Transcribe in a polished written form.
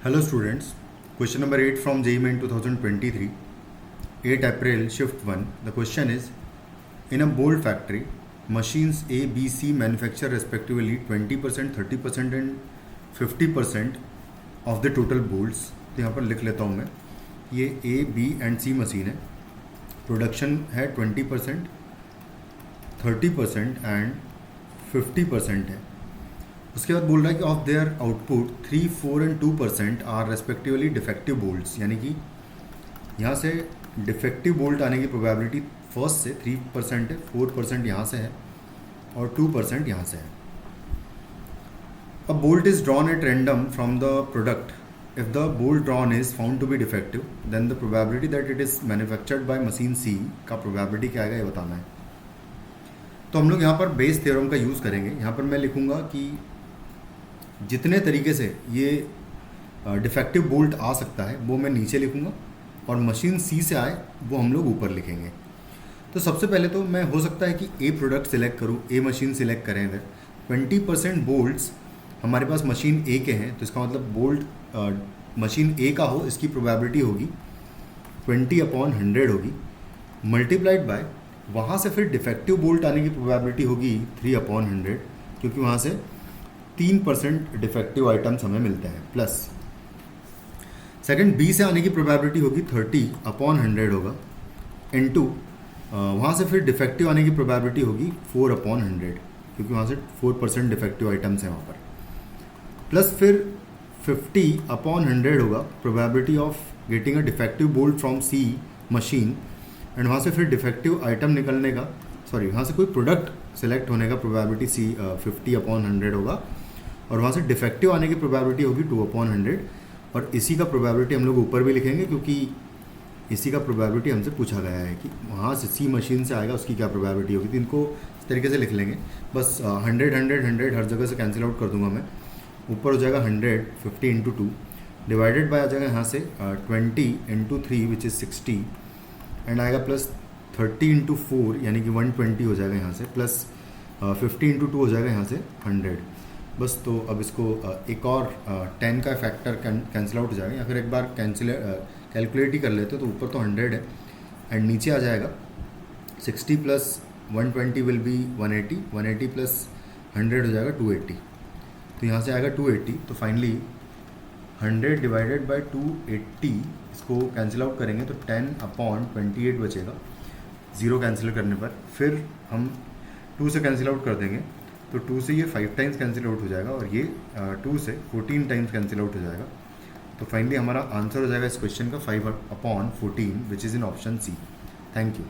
Hello students, question number 8 from JEE Main 2023, 8 April, shift 1. The question is, in a bolt factory, machines A, B, C manufacture respectively 20%, 30% and 50% of the total bolts. तो यहाँ पर लिख लेता हूँ मैं, ये A, B and C machine है, production है 20%, 30% एंड 50% है. उसके बाद बोल रहा है कि of their output 3, 4 and 2% are respectively defective bolts, यानी कि यहाँ से डिफेक्टिव बोल्ट आने की प्रोबेबिलिटी फर्स्ट से 3% है, 4% यहाँ से है और 2% यहाँ से है. A bolt is drawn at random from the product. If the bolt drawn is found to be defective then the probability that it is manufactured by machine C का प्रोबेबिलिटी क्या आएगा ये बताना है. तो हम लोग यहाँ पर बेस थ्योरम का यूज़ करेंगे. यहाँ पर मैं लिखूँगा कि जितने तरीके से ये डिफेक्टिव बोल्ट आ सकता है वो मैं नीचे लिखूँगा और मशीन सी से आए वो हम लोग ऊपर लिखेंगे. तो सबसे पहले तो मैं हो सकता है कि ए प्रोडक्ट सिलेक्ट करूँ, ए मशीन सिलेक्ट करें. अगर 20% बोल्ट्स हमारे पास मशीन ए के हैं तो इसका मतलब बोल्ट मशीन ए का हो, इसकी प्रोबेबिलिटी होगी 20/100 होगी, मल्टीप्लाइड बाय वहाँ से फिर डिफेक्टिव बोल्ट आने की प्रोबेबिलिटी होगी 3/100, क्योंकि वहाँ से 3% डिफेक्टिव आइटम्स हमें मिलते हैं. प्लस सेकंड बी से आने की प्रोबेबिलिटी होगी 30/100 होगा, इनटू वहाँ से फिर डिफेक्टिव आने की प्रोबेबिलिटी होगी 4/100, क्योंकि वहाँ से 4% डिफेक्टिव आइटम्स हैं वहाँ पर. प्लस फिर 50/100 होगा probability of getting a defective bolt from C machine, and वहाँ से फिर डिफेक्टिव आइटम निकलने का, वहाँ से कोई प्रोडक्ट सेलेक्ट होने का प्रोबेबिलिटी 50/100 होगा, और वहाँ से डिफेक्टिव आने की प्रोबेबिलिटी होगी 2/100. और इसी का प्रोबेबिलिटी हम लोग ऊपर भी लिखेंगे क्योंकि इसी का प्रोबेबिलिटी हमसे पूछा गया है कि वहाँ से सी मशीन से आएगा उसकी क्या प्रोबेबिलिटी होगी. तो इनको इस तरीके से लिख लेंगे. बस 100 100 100 हर जगह से कैंसिल आउट कर दूंगा मैं. ऊपर हो जाएगा 100, 50 × 2 डिवाइडेड बाय आ जाएगा यहाँ से 20 × 3 विच इज़ 60, एंड आएगा प्लस 30 × 4 यानी कि 120 हो जाएगा यहाँ से, प्लस 50 × 2 हो जाएगा यहाँ से 100. बस तो अब इसको एक और 10 का फैक्टर कैंसिल आउट हो जाएगा, या फिर एक बार कैलकुलेट ही कर लेते तो ऊपर तो 100 है एंड नीचे आ जाएगा 60 प्लस 120 विल बी 180, 180 प्लस 100 हो जाएगा 280. तो यहाँ से आएगा 280. तो फाइनली 100 डिवाइडेड बाय 280 इसको कैंसिल आउट करेंगे तो 10/28 बचेगा 0 कैंसिल करने पर. फिर हम 2 से कैंसिल आउट कर देंगे तो 2 से ये 5 टाइम्स कैंसिल आउट हो जाएगा, और ये 2 से 14 टाइम्स कैंसिल आउट हो जाएगा. तो फाइनली हमारा आंसर हो जाएगा इस क्वेश्चन का 5/14 which is in option C. Thank you.